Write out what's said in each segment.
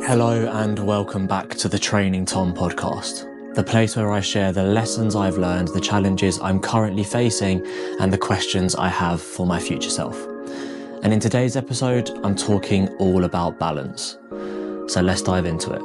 Hello and welcome back to the Training Tom podcast, the place where I share the lessons I've learned, the challenges I'm currently facing, and the questions I have for my future self. And in today's episode, I'm talking all about balance. So let's dive into it.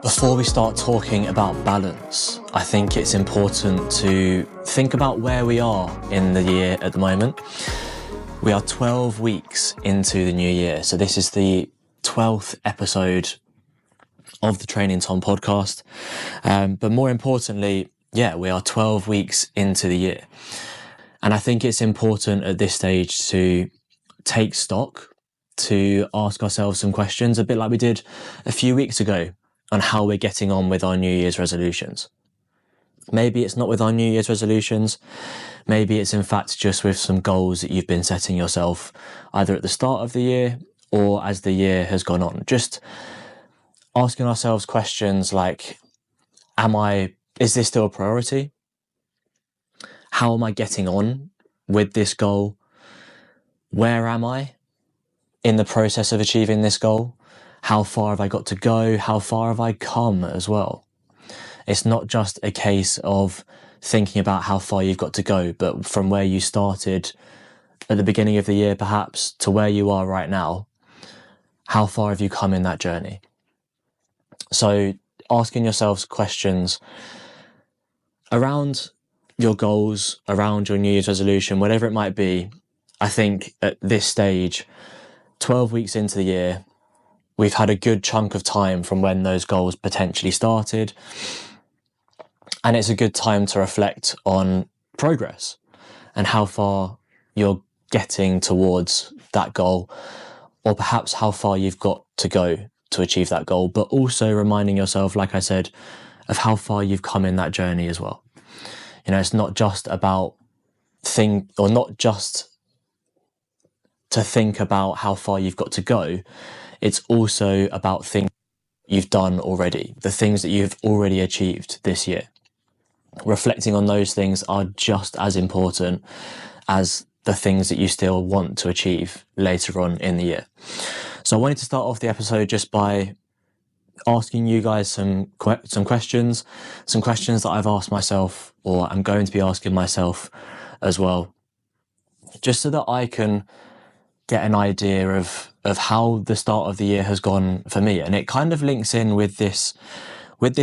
Before we start talking about balance, I think it's important to think about where we are in the year at the moment. We are 12 weeks into the new year, so this is the 12th episode of the Training Tom podcast. But more importantly, we are 12 weeks into the year. And I think it's important at this stage to take stock, to ask ourselves some questions, a bit like we did a few weeks ago, on how we're getting on with our New Year's resolutions. Maybe it's not with our New Year's resolutions. Maybe it's in fact just with some goals that you've been setting yourself either at the start of the year or as the year has gone on. Just asking ourselves questions like, is this still a priority? How am I getting on with this goal? Where am I in the process of achieving this goal? How far have I got to go? How far have I come as well? It's not just a case of thinking about how far you've got to go, but from where you started at the beginning of the year, perhaps, to where you are right now, how far have you come in that journey? So asking yourselves questions around your goals, around your New Year's resolution, whatever it might be. I think at this stage, 12 weeks into the year, we've had a good chunk of time from when those goals potentially started. And it's a good time to reflect on progress and how far you're getting towards that goal, or perhaps how far you've got to go to achieve that goal, but also reminding yourself, like I said, of how far you've come in that journey as well. You know, it's not just about not just to think about how far you've got to go. It's also about things you've done already, the things that you've already achieved this year. Reflecting on those things are just as important as the things that you still want to achieve later on in the year. So I wanted to start off the episode just by asking you guys some questions that I've asked myself, or I'm going to be asking myself as well, just so that I can get an idea of how the start of the year has gone for me. And it kind of links in with this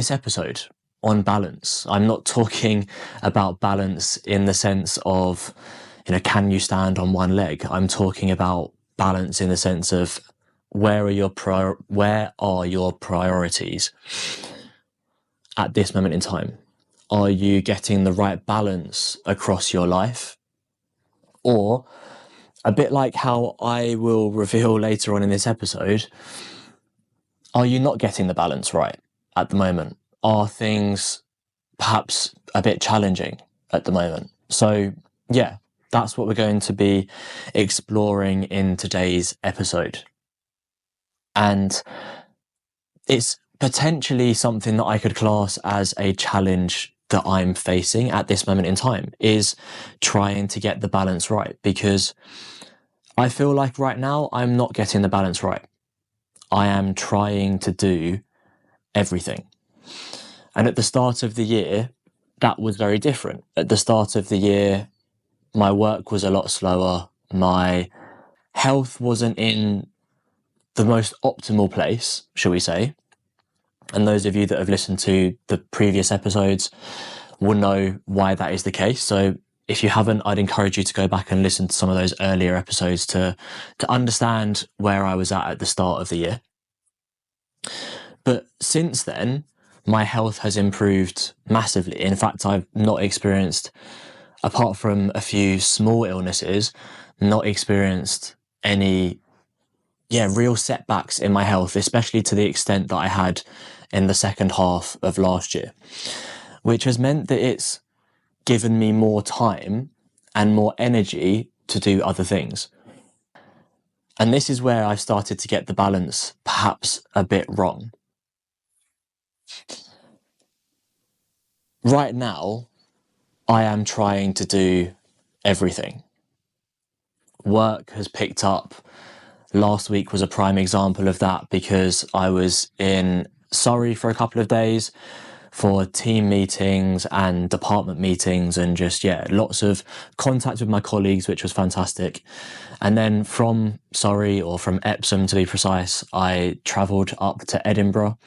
episode on balance. I'm not talking about balance in the sense of, can you stand on one leg? I'm talking about balance in the sense of where are your priorities at this moment in time? Are you getting the right balance across your life? Or, a bit like how I will reveal later on in this episode, are you not getting the balance right at the moment? Are things perhaps a bit challenging at the moment? So that's what we're going to be exploring in today's episode. And it's potentially something that I could class as a challenge that I'm facing at this moment in time, is trying to get the balance right, because I feel like right now I'm not getting the balance right. I am trying to do everything. And at the start of the year, that was very different. At the start of the year, my work was a lot slower. My health wasn't in the most optimal place, shall we say. And those of you that have listened to the previous episodes will know why that is the case. So if you haven't, I'd encourage you to go back and listen to some of those earlier episodes to understand where I was at the start of the year. But since then, my health has improved massively. In fact, I've not experienced, apart from a few small illnesses, not experienced any real setbacks in my health, especially to the extent that I had in the second half of last year, which has meant that it's given me more time and more energy to do other things. And this is where I started to get the balance perhaps a bit wrong. right now, I am trying to do everything. Work has picked up. Last week was a prime example of that because I was in Surrey for a couple of days for team meetings and department meetings and just, lots of contact with my colleagues, which was fantastic. And then from Surrey, or from Epsom to be precise, I travelled up to Edinburgh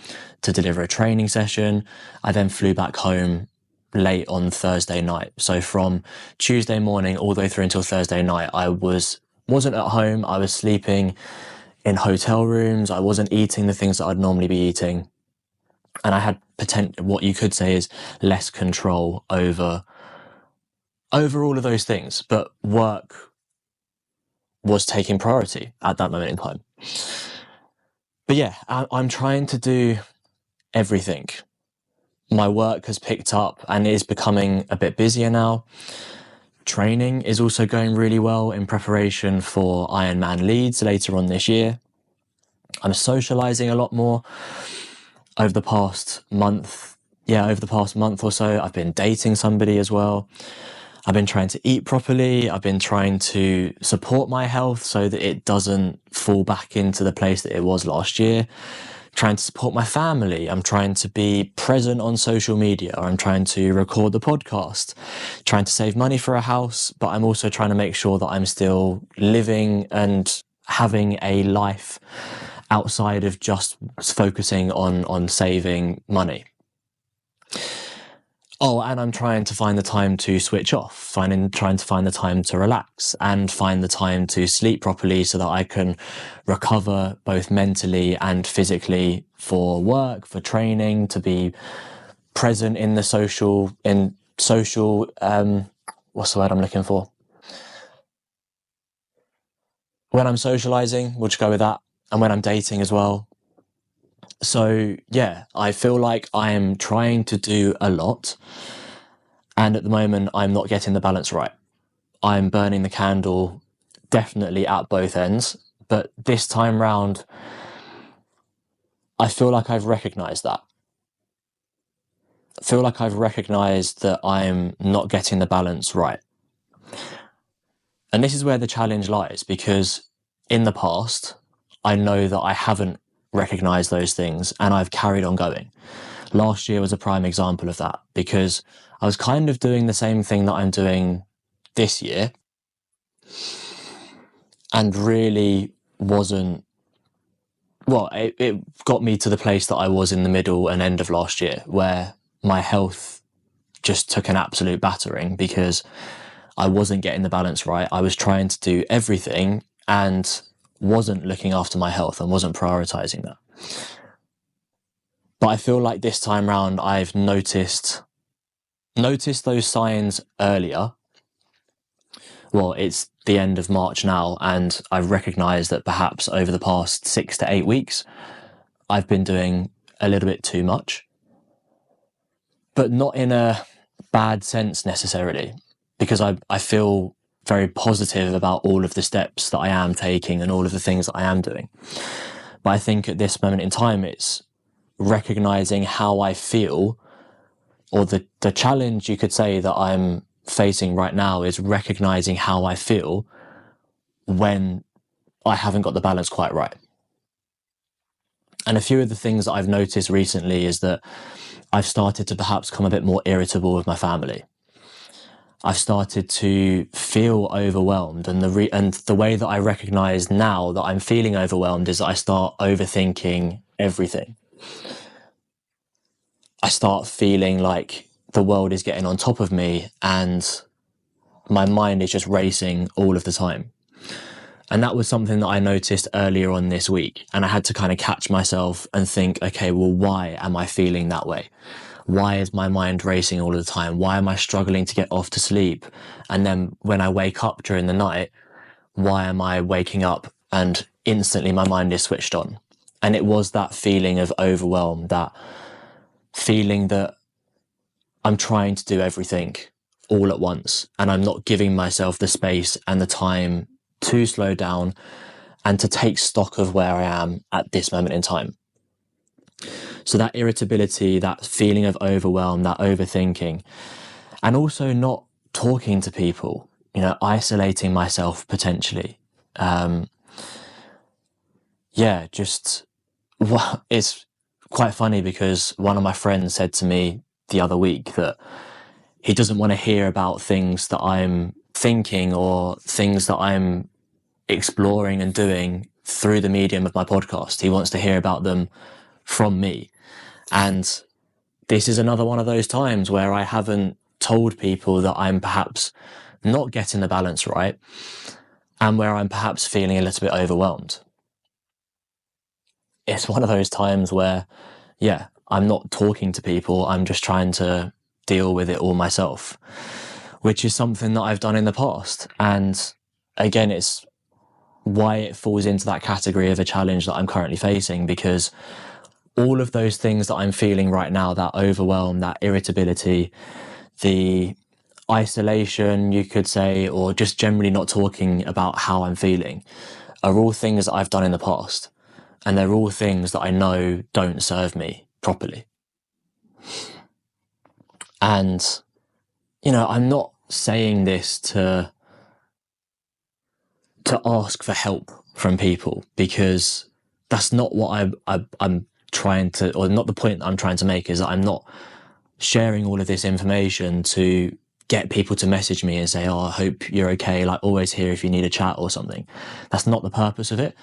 to deliver a training session. I then flew back home late on Thursday night. So from Tuesday morning all the way through until Thursday night, I wasn't at home. I was sleeping in hotel rooms. I wasn't eating the things that I'd normally be eating. And I had what you could say is less control over all of those things. But work was taking priority at that moment in time. But yeah, I'm trying to do everything. My work has picked up and is becoming a bit busier now. Training is also going really well in preparation for Ironman Leeds later on this year. I'm socialising a lot more over the past month. Over the past month or so, I've been dating somebody as well. I've been trying to eat properly. I've been trying to support my health so that it doesn't fall back into the place that it was last year. Trying to support my family. I'm trying to be present on social media, or I'm trying to record the podcast, trying to save money for a house, but I'm also trying to make sure that I'm still living and having a life outside of just focusing on saving money. Oh, and I'm trying to find the time to switch off, trying to find the time to relax and find the time to sleep properly so that I can recover both mentally and physically for work, for training, to be present in the social, what's the word I'm looking for? When I'm socializing, we'll just go with that. And when I'm dating as well. So yeah, I feel like I am trying to do a lot, and at the moment I'm not getting the balance right. I'm burning the candle definitely at both ends, but this time round I feel like I've recognised that. I feel like I've recognised that I'm not getting the balance right. And this is where the challenge lies, because in the past I know that I haven't recognise those things and I've carried on going. Last year was a prime example of that, because I was kind of doing the same thing that I'm doing this year and really wasn't, it got me to the place that I was in the middle and end of last year, where my health just took an absolute battering because I wasn't getting the balance right. I was trying to do everything and wasn't looking after my health and wasn't prioritising that. But I feel like this time round I've noticed those signs earlier. Well, it's the end of March now, and I've recognised that perhaps over the past 6 to 8 weeks I've been doing a little bit too much, but not in a bad sense necessarily, because I feel very positive about all of the steps that I am taking and all of the things that I am doing. But I think at this moment in time, it's recognising how I feel, or the challenge you could say that I'm facing right now is recognising how I feel when I haven't got the balance quite right. And a few of the things that I've noticed recently is that I've started to perhaps become a bit more irritable with my family. I've started to feel overwhelmed, and the way that I recognise now that I'm feeling overwhelmed is that I start overthinking everything. I start feeling like the world is getting on top of me and my mind is just racing all of the time. And that was something that I noticed earlier on this week, and I had to kind of catch myself and think, okay, well, why am I feeling that way? Why is my mind racing all the time? Why am I struggling to get off to sleep? And then when I wake up during the night, why am I waking up and instantly my mind is switched on? And it was that feeling of overwhelm, that feeling that I'm trying to do everything all at once and I'm not giving myself the space and the time to slow down and to take stock of where I am at this moment in time. So that irritability, that feeling of overwhelm, that overthinking, and also not talking to people, isolating myself potentially. It's quite funny because one of my friends said to me the other week that he doesn't want to hear about things that I'm thinking or things that I'm exploring and doing through the medium of my podcast. He wants to hear about them from me. And this is another one of those times where I haven't told people that I'm perhaps not getting the balance right and where I'm perhaps feeling a little bit overwhelmed. It's one of those times where, I'm not talking to people. I'm just trying to deal with it all myself, which is something that I've done in the past. And again, it's why it falls into that category of a challenge that I'm currently facing, because all of those things that I'm feeling right now, that overwhelm, that irritability, the isolation, you could say, or just generally not talking about how I'm feeling, are all things that I've done in the past. And they're all things that I know don't serve me properly. And, I'm not saying this to ask for help from people, because that's not what I'm trying to, or not the point that I'm trying to make, is that I'm not sharing all of this information to get people to message me and say, oh, I hope you're okay, like always here if you need a chat or something. That's not the purpose of it.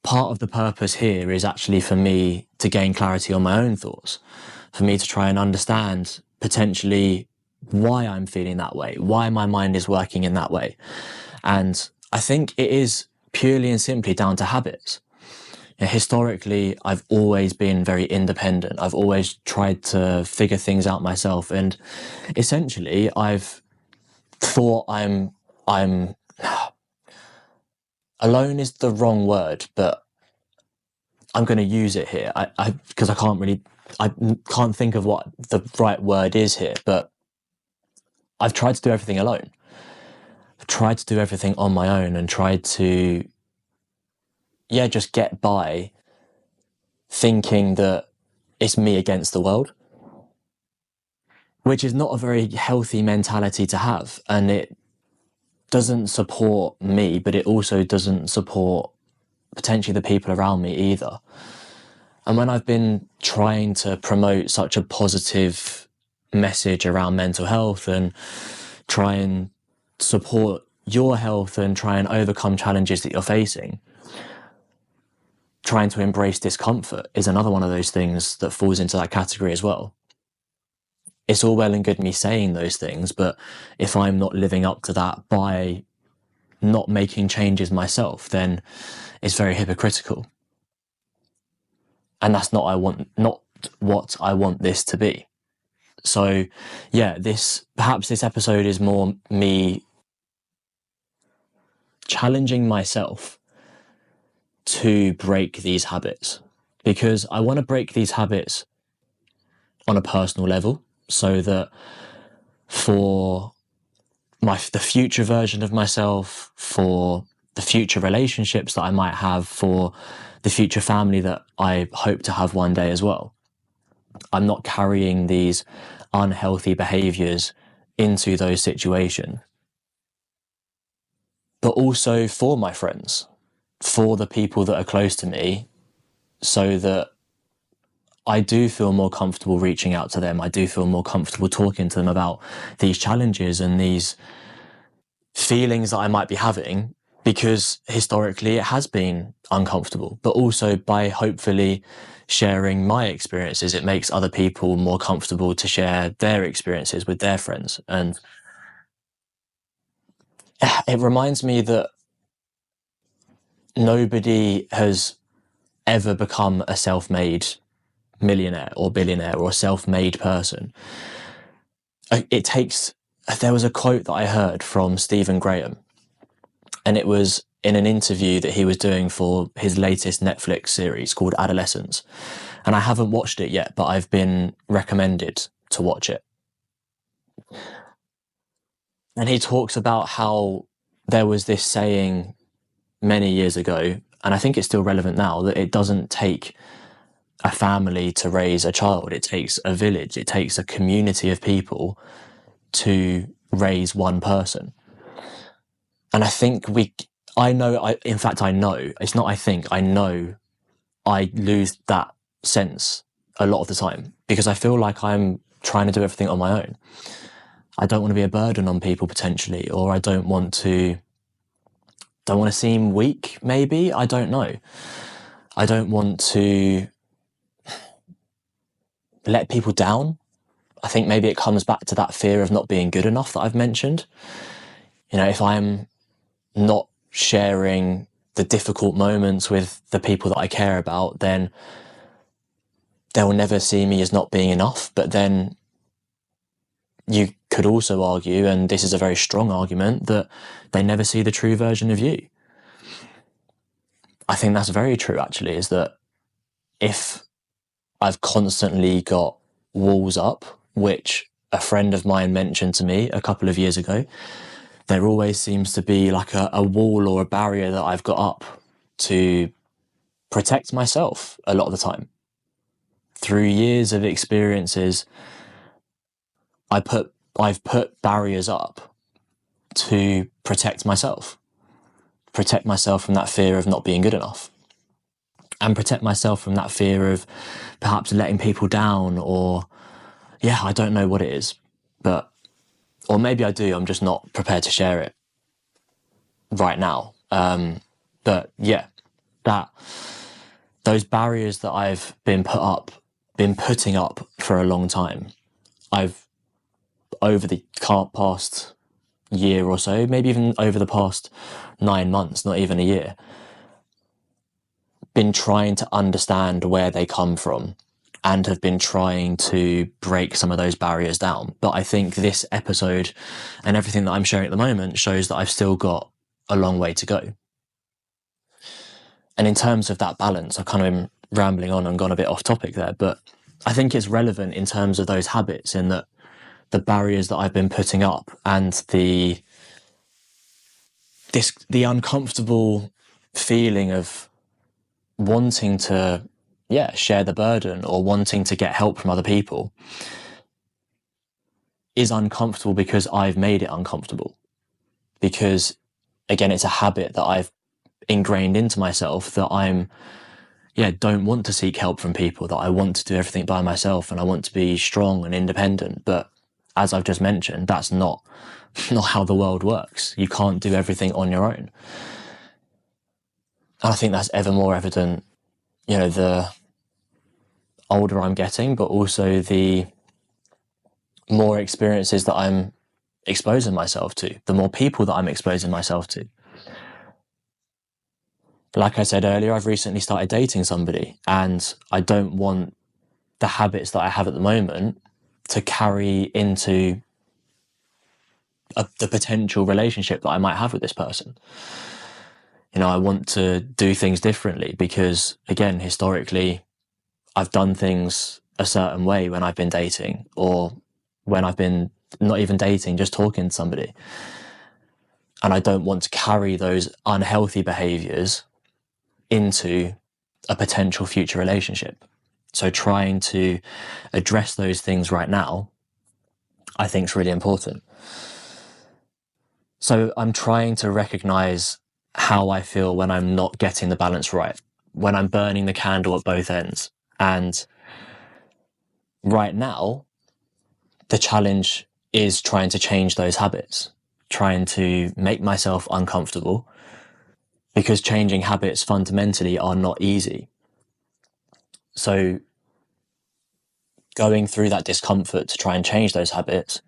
Part of the purpose here is actually for me to gain clarity on my own thoughts, for me to try and understand potentially why I'm feeling that way, why my mind is working in that way. And I think it is purely and simply down to habits. Historically, I've always been very independent. I've always tried to figure things out myself. And essentially, I've thought I'm alone is the wrong word, but I'm going to use it here. Because I can't think of what the right word is here, but I've tried to do everything alone. I've tried to do everything on my own and tried to, just get by thinking that it's me against the world, which is not a very healthy mentality to have. And it doesn't support me, but it also doesn't support potentially the people around me either. And when I've been trying to promote such a positive message around mental health and try and support your health and try and overcome challenges that you're facing, trying to embrace discomfort is another one of those things that falls into that category as well. It's all well and good me saying those things, but if I'm not living up to that by not making changes myself, then it's very hypocritical. And that's not what I want this to be. So perhaps this episode is more me challenging myself to break these habits, because I want to break these habits on a personal level, so that for the future version of myself, for the future relationships that I might have, for the future family that I hope to have one day as well, I'm not carrying these unhealthy behaviours into those situations. But also for my friends, for the people that are close to me, so that I do feel more comfortable reaching out to them. I do feel more comfortable talking to them about these challenges and these feelings that I might be having, because historically it has been uncomfortable. But also by hopefully sharing my experiences, it makes other people more comfortable to share their experiences with their friends. And it reminds me that nobody has ever become a self-made millionaire or billionaire or a self-made person. There was a quote that I heard from Stephen Graham, and it was in an interview that he was doing for his latest Netflix series called Adolescence. And I haven't watched it yet, but I've been recommended to watch it. And he talks about how there was this saying many years ago, and I think it's still relevant now, that it doesn't take a family to raise a child. It takes a village. It takes a community of people to raise one person. And I think I know, it's not I think, I know I lose that sense a lot of the time because I feel like I'm trying to do everything on my own. I don't want to be a burden on people potentially, or I don't want to seem weak, maybe. I don't know. I don't want to let people down. I think maybe it comes back to that fear of not being good enough that I've mentioned. You know, if I'm not sharing the difficult moments with the people that I care about, then they'll never see me as not being enough. But then you could also argue, and this is a very strong argument, that they never see the true version of you. I think that's very true, actually, is that if I've constantly got walls up, which a friend of mine mentioned to me a couple of years ago, there always seems to be like a wall or a barrier that I've got up to protect myself a lot of the time. Through years of experiences, I've put barriers up to protect myself from that fear of not being good enough, and protect myself from that fear of perhaps letting people down, or I don't know what it is, or maybe I do, I'm just not prepared to share it right now. But yeah, those barriers that I've been putting up for a long time, I've, over the past year or so, maybe even over the past 9 months, not even a year, been trying to understand where they come from and have been trying to break some of those barriers down. But I think this episode and everything that I'm sharing at the moment shows that I've still got a long way to go. And in terms of that balance, I've kind of been rambling on and gone a bit off topic there, but I think it's relevant in terms of those habits, in that the barriers that I've been putting up and the uncomfortable feeling of wanting to share the burden or wanting to get help from other people is uncomfortable because I've made it uncomfortable. Because again, it's a habit that I've ingrained into myself, that don't want to seek help from people, that I want to do everything by myself and I want to be strong and independent. But as I've just mentioned, that's not how the world works. You can't do everything on your own. And I think that's ever more evident, the older I'm getting, but also the more experiences that I'm exposing myself to, the more people that I'm exposing myself to. Like I said earlier, I've recently started dating somebody, and I don't want the habits that I have at the moment to carry into the potential relationship that I might have with this person. I want to do things differently because, again, historically, I've done things a certain way when I've been dating, or when I've been not even dating, just talking to somebody. And I don't want to carry those unhealthy behaviours into a potential future relationship. So trying to address those things right now, I think, is really important. So I'm trying to recognise how I feel when I'm not getting the balance right, when I'm burning the candle at both ends. And right now, the challenge is trying to change those habits, trying to make myself uncomfortable, because changing habits fundamentally are not easy. So going through that discomfort to try and change those habits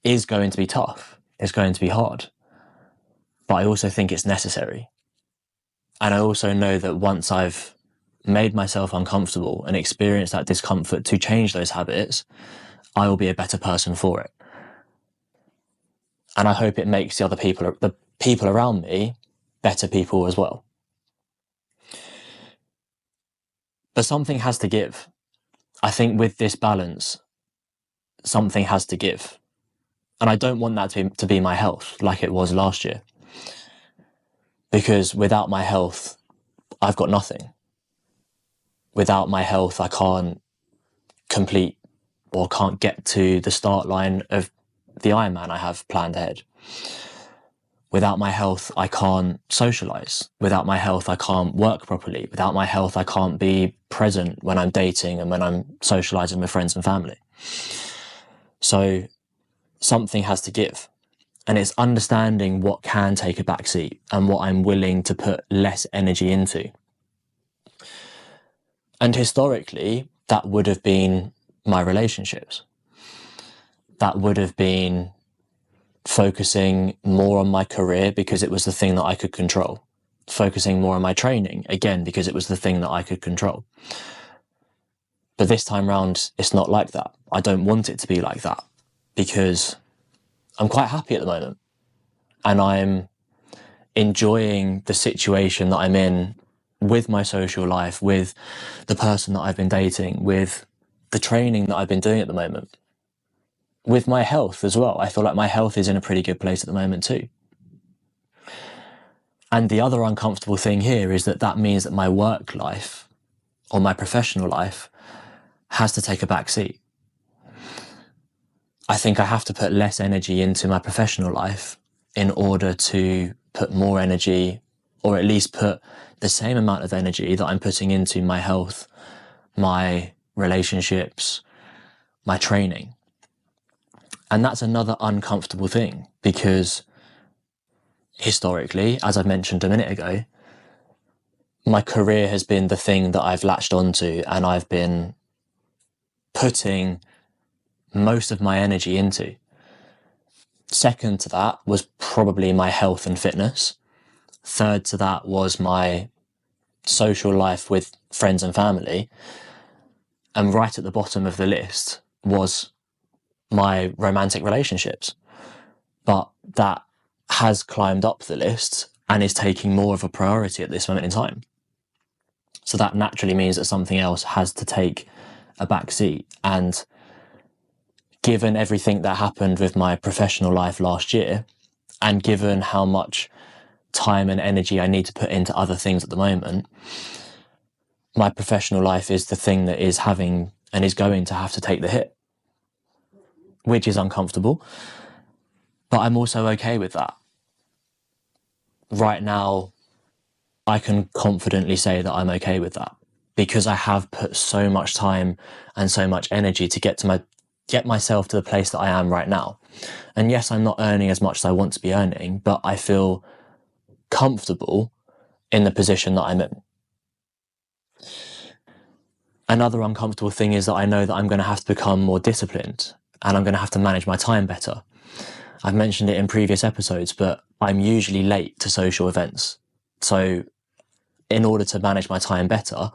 is going to be tough. It's going to be hard. But I also think it's necessary. And I also know that once I've made myself uncomfortable and experienced that discomfort to change those habits, I will be a better person for it. And I hope it makes the people around me better people as well. But something has to give. I think with this balance, something has to give. And I don't want that to be my health like it was last year. Because without my health, I've got nothing. without my health, I can't complete or can't get to the start line of the Ironman I have planned ahead. Without my health, I can't socialise. Without my health, I can't work properly. Without my health, I can't be present when I'm dating and when I'm socialising with friends and family. So something has to give. And it's understanding what can take a backseat and what I'm willing to put less energy into. And historically, that would have been my relationships. That would have been focusing more on my career because it was the thing that I could control. Focusing more on my training, again, because it was the thing that I could control. But this time round, it's not like that. I don't want it to be like that because I'm quite happy at the moment. And I'm enjoying the situation that I'm in with my social life, with the person that I've been dating, with the training that I've been doing at the moment, with my health as well. I feel like my health is in a pretty good place at the moment too. And the other uncomfortable thing here is that means that my work life or my professional life has to take a back seat. I think I have to put less energy into my professional life in order to put more energy, or at least put the same amount of energy that I'm putting into my health, my relationships, my training. And that's another uncomfortable thing because historically, as I mentioned a minute ago, my career has been the thing that I've latched onto and I've been putting most of my energy into. Second to that was probably my health and fitness. Third to that was my social life with friends and family. And right at the bottom of the list was my romantic relationships. But that has climbed up the list and is taking more of a priority at this moment in time. So that naturally means that something else has to take a back seat. And given everything that happened with my professional life last year, and given how much time and energy I need to put into other things at the moment, my professional life is the thing that is having and is going to have to take the hit, which is uncomfortable, but I'm also okay with that. Right now, I can confidently say that I'm okay with that because I have put so much time and so much energy to get myself to the place that I am right now. And yes, I'm not earning as much as I want to be earning, but I feel comfortable in the position that I'm in. Another uncomfortable thing is that I know that I'm going to have to become more disciplined and I'm going to have to manage my time better. I've mentioned it in previous episodes, but I'm usually late to social events. So in order to manage my time better,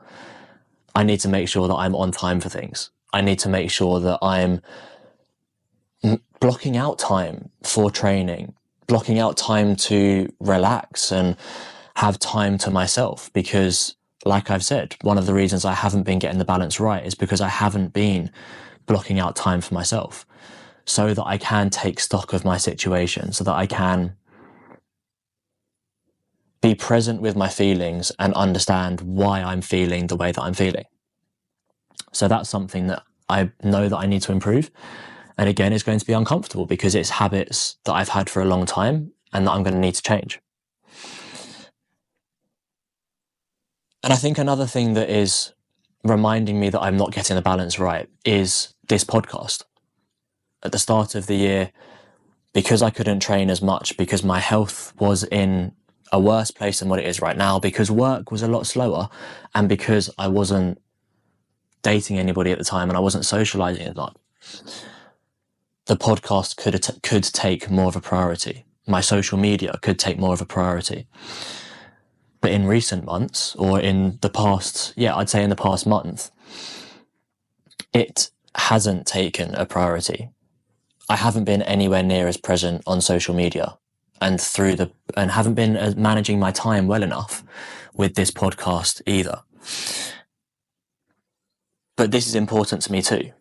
I need to make sure that I'm on time for things. I need to make sure that I'm blocking out time for training, blocking out time to relax and have time to myself. Because, like I've said, one of the reasons I haven't been getting the balance right is because I haven't been blocking out time for myself so that I can take stock of my situation, so that I can be present with my feelings and understand why I'm feeling the way that I'm feeling. So that's something that I know that I need to improve. And again, it's going to be uncomfortable because it's habits that I've had for a long time and that I'm going to need to change. And I think another thing that is reminding me that I'm not getting the balance right is this podcast. At the start of the year, because I couldn't train as much, because my health was in a worse place than what it is right now, because work was a lot slower, and because I wasn't dating anybody at the time and I wasn't socializing a lot, the podcast could take more of a priority. My social media could take more of a priority. But in recent months, or in the past, I'd say in the past month, it hasn't taken a priority. I haven't been anywhere near as present on social media and haven't been managing my time well enough with this podcast either. But this is important to me too.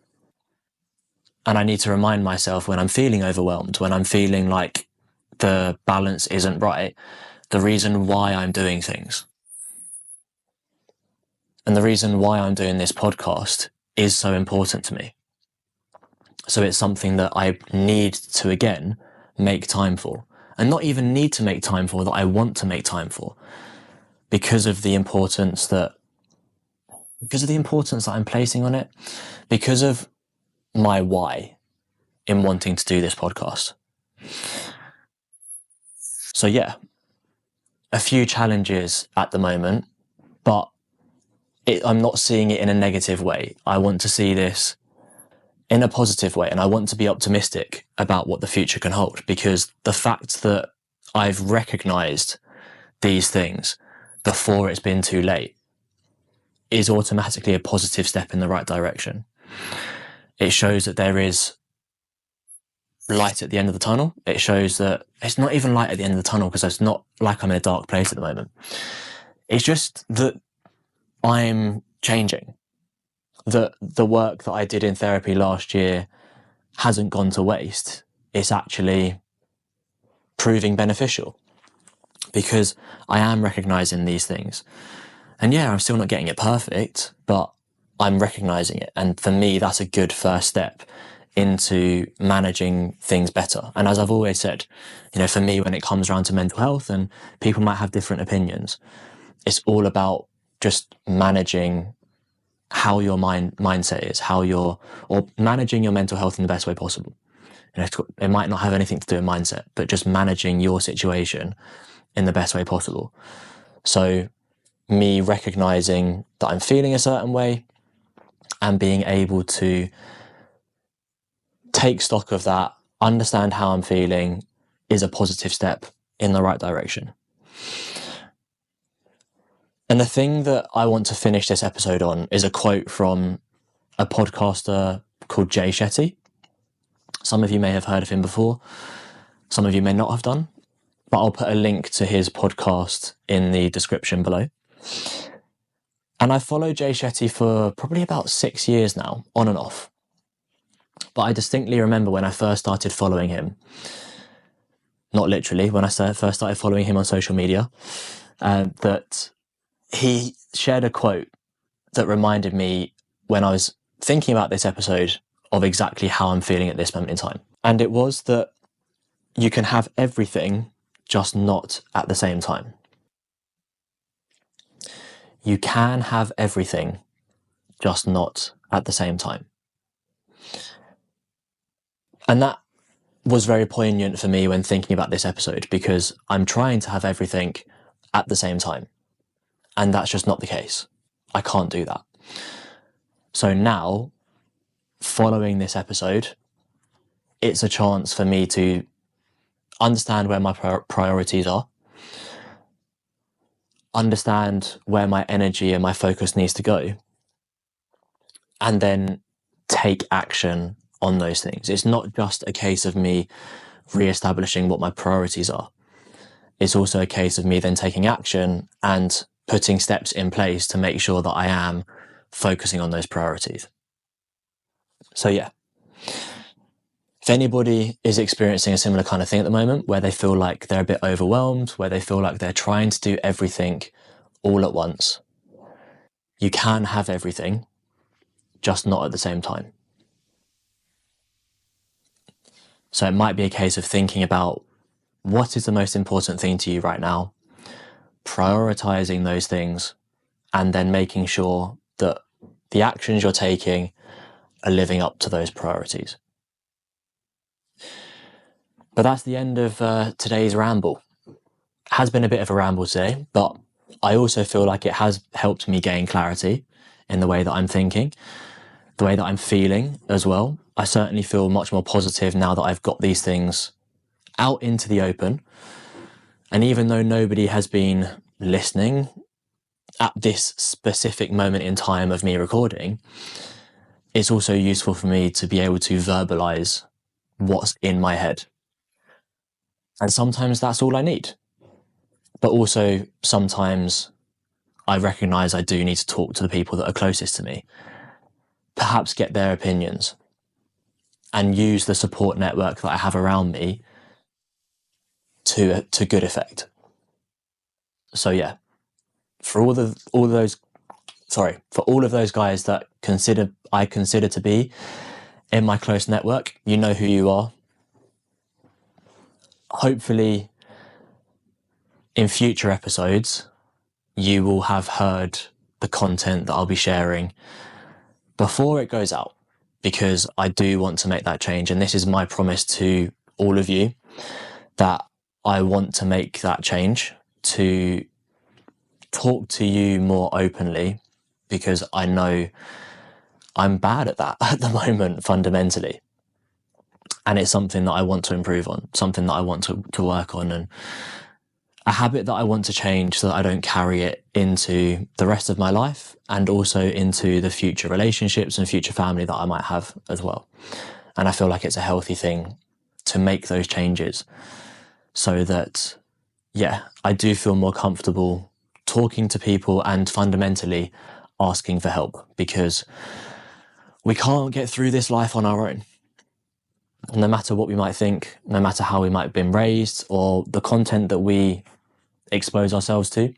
And I need to remind myself when I'm feeling overwhelmed, when I'm feeling like the balance isn't right, the reason why I'm doing things. And the reason why I'm doing this podcast is so important to me. So it's something that I need to, again, make time for. And not even need to make time for, that I want to make time for. Because of the importance that I'm placing on it. Because of my why in wanting to do this podcast. So yeah, a few challenges at the moment, but I'm not seeing it in a negative way. I want to see this in a positive way, and I want to be optimistic about what the future can hold, because the fact that I've recognised these things before it's been too late is automatically a positive step in the right direction. It shows that there is light at the end of the tunnel. It shows that it's not even light at the end of the tunnel, because it's not like I'm in a dark place at the moment. It's just that I'm changing. That the work that I did in therapy last year hasn't gone to waste. It's actually proving beneficial, because I am recognising these things. And yeah, I'm still not getting it perfect, but I'm recognising it. And for me, that's a good first step into managing things better. And as I've always said, for me, when it comes around to mental health, and people might have different opinions, it's all about just managing how your mindset is, or managing your mental health in the best way possible. It might not have anything to do with mindset, but just managing your situation in the best way possible. So me recognizing that I'm feeling a certain way and being able to take stock of that, understand how I'm feeling, is a positive step in the right direction. And the thing that I want to finish this episode on is a quote from a podcaster called Jay Shetty. Some of you may have heard of him before. Some of you may not have done. But I'll put a link to his podcast in the description below. And I've followed Jay Shetty for probably about 6 years now, on and off. But I distinctly remember when I first started following him, not literally, when I first started following him on social media, that he shared a quote that reminded me, when I was thinking about this episode, of exactly how I'm feeling at this moment in time. And it was that you can have everything, just not at the same time. You can have everything, just not at the same time. And that was very poignant for me when thinking about this episode, because I'm trying to have everything at the same time. And that's just not the case. I can't do that. So now, following this episode, it's a chance for me to understand where my priorities are, understand where my energy and my focus needs to go, and then take action on those things. It's not just a case of me re-establishing what my priorities are. It's also a case of me then taking action and putting steps in place to make sure that I am focusing on those priorities. So yeah, if anybody is experiencing a similar kind of thing at the moment, where they feel like they're a bit overwhelmed, where they feel like they're trying to do everything all at once, you can have everything, just not at the same time. So it might be a case of thinking about what is the most important thing to you right now, prioritizing those things, and then making sure that the actions you're taking are living up to those priorities. But that's the end of today's ramble. It has been a bit of a ramble today, but I also feel like it has helped me gain clarity in the way that I'm thinking, the way that I'm feeling as well. I certainly feel much more positive now that I've got these things out into the open. And even though nobody has been listening at this specific moment in time of me recording, it's also useful for me to be able to verbalize what's in my head. And sometimes that's all I need. But also sometimes I recognize I do need to talk to the people that are closest to me, perhaps get their opinions, and use the support network that I have around me to good effect. So yeah, for all those for all of those guys that I consider to be in my close network, you know who you are. Hopefully, in future episodes, you will have heard the content that I'll be sharing before it goes out, because I do want to make that change. And this is my promise to all of you, that I want to make that change, to talk to you more openly, because I know I'm bad at that at the moment, fundamentally. And it's something that I want to improve on, something that I want to work on, and a habit that I want to change so that I don't carry it into the rest of my life, and also into the future relationships and future family that I might have as well. And I feel like it's a healthy thing to make those changes so that, I do feel more comfortable talking to people and fundamentally asking for help, because we can't get through this life on our own. No matter what we might think, no matter how we might have been raised, or the content that we expose ourselves to,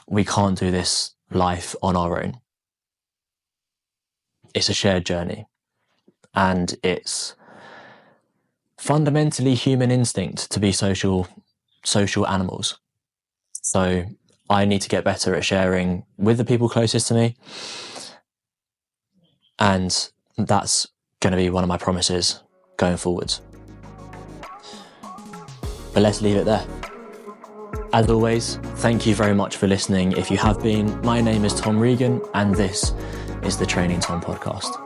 we can't do this life on our own. It's a shared journey, and it's fundamentally human instinct to be social animals. So I need to get better at sharing with the people closest to me, and that's going to be one of my promises going forwards. But let's leave it there. As always, thank you very much for listening. If you have been, my name is Tom Regan, and this is the Training Tom podcast.